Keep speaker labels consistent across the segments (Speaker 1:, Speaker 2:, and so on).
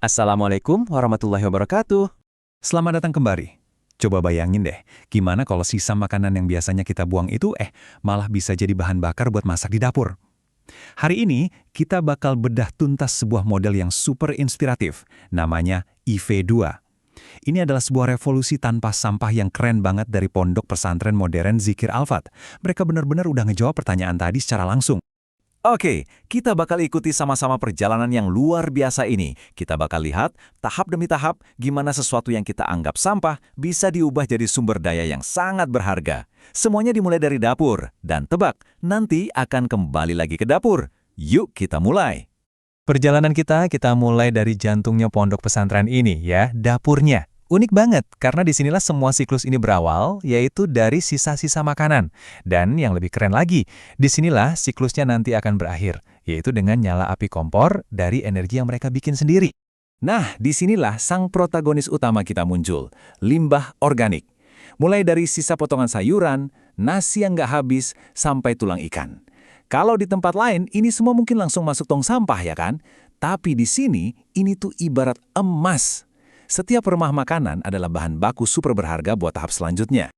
Speaker 1: Assalamualaikum warahmatullahi wabarakatuh.
Speaker 2: Selamat datang kembali. Coba bayangin deh, gimana kalau sisa makanan yang biasanya kita buang itu malah bisa jadi bahan bakar buat masak di dapur. Hari ini, kita bakal bedah tuntas sebuah model yang super inspiratif, namanya IV2. Ini adalah sebuah revolusi tanpa sampah yang keren banget dari pondok pesantren modern Zikir Al-Fat. Mereka benar-benar udah ngejawab pertanyaan tadi secara langsung.
Speaker 1: Oke, kita bakal ikuti sama-sama perjalanan yang luar biasa ini. Kita bakal lihat tahap demi tahap gimana sesuatu yang kita anggap sampah bisa diubah jadi sumber daya yang sangat berharga. Semuanya dimulai dari dapur. Dan tebak, nanti akan kembali lagi ke dapur. Yuk kita mulai.
Speaker 2: Perjalanan kita mulai dari jantungnya pondok pesantren ini ya, dapurnya. Unik banget, karena disinilah semua siklus ini berawal, yaitu dari sisa-sisa makanan. Dan yang lebih keren lagi, disinilah siklusnya nanti akan berakhir, yaitu dengan nyala api kompor dari energi yang mereka bikin sendiri.
Speaker 1: Nah, disinilah sang protagonis utama kita muncul, limbah organik. Mulai dari sisa potongan sayuran, nasi yang nggak habis, sampai tulang ikan. Kalau di tempat lain, ini semua mungkin langsung masuk tong sampah ya kan? Tapi di sini, ini tuh ibarat emas. Setiap rumah makanan adalah bahan baku super berharga buat tahap selanjutnya.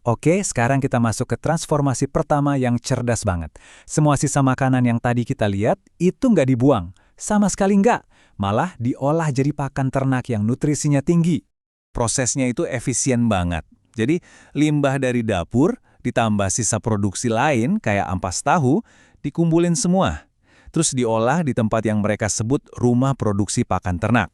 Speaker 2: Oke, sekarang kita masuk ke transformasi pertama yang cerdas banget. Semua sisa makanan yang tadi kita lihat, itu nggak dibuang. Sama sekali nggak. Malah diolah jadi pakan ternak yang nutrisinya tinggi.
Speaker 1: Prosesnya itu efisien banget. Jadi, limbah dari dapur, ditambah sisa produksi lain kayak ampas tahu, dikumpulin semua. Terus diolah di tempat yang mereka sebut rumah produksi pakan ternak.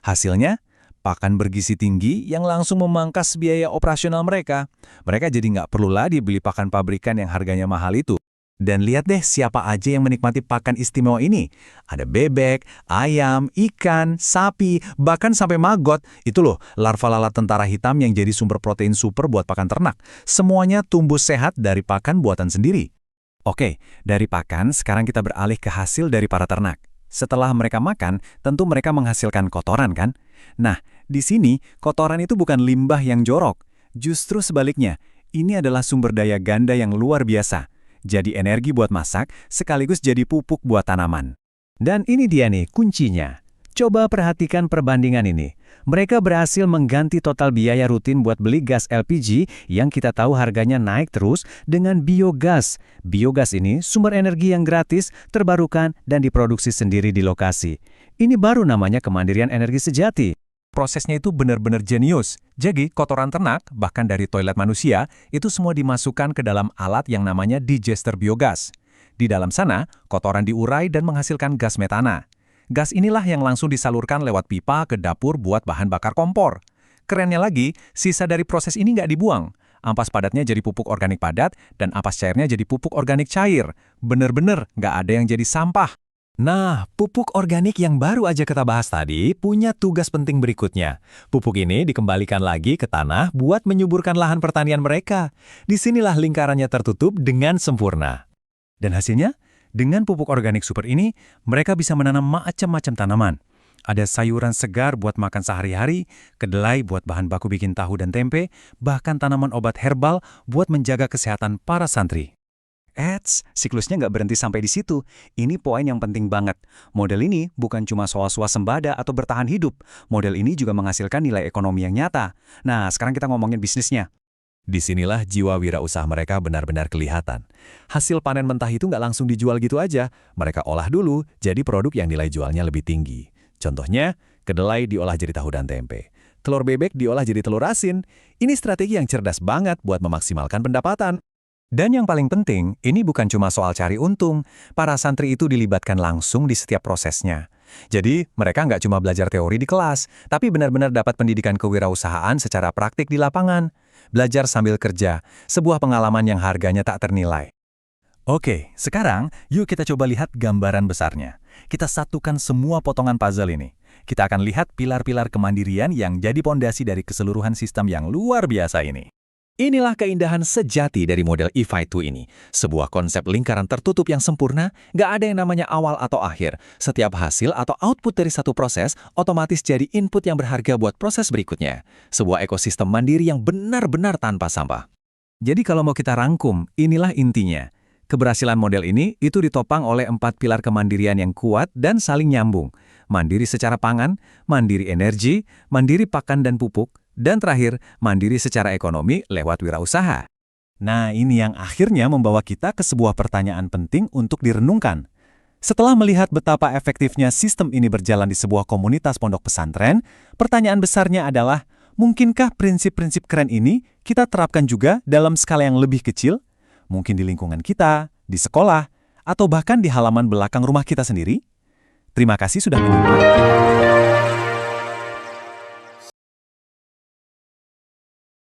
Speaker 1: Hasilnya, pakan bergizi tinggi yang langsung memangkas biaya operasional mereka. Mereka jadi nggak perlu lagi beli pakan pabrikan yang harganya mahal itu. Dan lihat deh siapa aja yang menikmati pakan istimewa ini. Ada bebek, ayam, ikan, sapi, bahkan sampai maggot. Itu loh, larva lalat tentara hitam yang jadi sumber protein super buat pakan ternak. Semuanya tumbuh sehat dari pakan buatan sendiri. Oke, dari pakan sekarang kita beralih ke hasil dari para ternak. Setelah mereka makan, tentu mereka menghasilkan kotoran kan? Nah, di sini kotoran itu bukan limbah yang jorok. Justru sebaliknya, ini adalah sumber daya ganda yang luar biasa. Jadi energi buat masak, sekaligus jadi pupuk buat tanaman. Dan ini dia nih kuncinya. Coba perhatikan perbandingan ini. Mereka berhasil mengganti total biaya rutin buat beli gas LPG yang kita tahu harganya naik terus dengan biogas. Biogas ini sumber energi yang gratis, terbarukan, dan diproduksi sendiri di lokasi. Ini baru namanya kemandirian energi sejati. Prosesnya itu benar-benar jenius. Jadi, kotoran ternak, bahkan dari toilet manusia, itu semua dimasukkan ke dalam alat yang namanya digester biogas. Di dalam sana, kotoran diurai dan menghasilkan gas metana. Gas inilah yang langsung disalurkan lewat pipa ke dapur buat bahan bakar kompor. Kerennya lagi, sisa dari proses ini nggak dibuang. Ampas padatnya jadi pupuk organik padat, dan ampas cairnya jadi pupuk organik cair. Bener-bener nggak ada yang jadi sampah. Nah, pupuk organik yang baru aja kita bahas tadi punya tugas penting berikutnya. Pupuk ini dikembalikan lagi ke tanah buat menyuburkan lahan pertanian mereka. Disinilah lingkarannya tertutup dengan sempurna. Dan hasilnya? Dengan pupuk organik super ini, mereka bisa menanam macam-macam tanaman. Ada sayuran segar buat makan sehari-hari, kedelai buat bahan baku bikin tahu dan tempe, bahkan tanaman obat herbal buat menjaga kesehatan para santri. Siklusnya nggak berhenti sampai di situ. Ini poin yang penting banget. Model ini bukan cuma soal swasembada atau bertahan hidup. Model ini juga menghasilkan nilai ekonomi yang nyata. Nah, sekarang kita ngomongin bisnisnya. Disinilah jiwa wirausaha mereka benar-benar kelihatan. Hasil panen mentah itu nggak langsung dijual gitu aja. Mereka olah dulu, jadi produk yang nilai jualnya lebih tinggi. Contohnya, kedelai diolah jadi tahu dan tempe. Telur bebek diolah jadi telur asin. Ini strategi yang cerdas banget buat memaksimalkan pendapatan. Dan yang paling penting, ini bukan cuma soal cari untung. Para santri itu dilibatkan langsung di setiap prosesnya. Jadi, mereka nggak cuma belajar teori di kelas, tapi benar-benar dapat pendidikan kewirausahaan secara praktik di lapangan. Belajar sambil kerja, sebuah pengalaman yang harganya tak ternilai. Oke, sekarang yuk kita coba lihat gambaran besarnya. Kita satukan semua potongan puzzle ini. Kita akan lihat pilar-pilar kemandirian yang jadi pondasi dari keseluruhan sistem yang luar biasa ini. Inilah keindahan sejati dari model IV2 ini. Sebuah konsep lingkaran tertutup yang sempurna, nggak ada yang namanya awal atau akhir. Setiap hasil atau output dari satu proses otomatis jadi input yang berharga buat proses berikutnya. Sebuah ekosistem mandiri yang benar-benar tanpa sampah. Jadi kalau mau kita rangkum, inilah intinya. Keberhasilan model ini itu ditopang oleh 4 pilar kemandirian yang kuat dan saling nyambung. Mandiri secara pangan, mandiri energi, mandiri pakan dan pupuk, dan terakhir, mandiri secara ekonomi lewat wirausaha.
Speaker 2: Nah, ini yang akhirnya membawa kita ke sebuah pertanyaan penting untuk direnungkan. Setelah melihat betapa efektifnya sistem ini berjalan di sebuah komunitas pondok pesantren, pertanyaan besarnya adalah, mungkinkah prinsip-prinsip keren ini kita terapkan juga dalam skala yang lebih kecil? Mungkin di lingkungan kita, di sekolah, atau bahkan di halaman belakang rumah kita sendiri? Terima kasih sudah menyimak.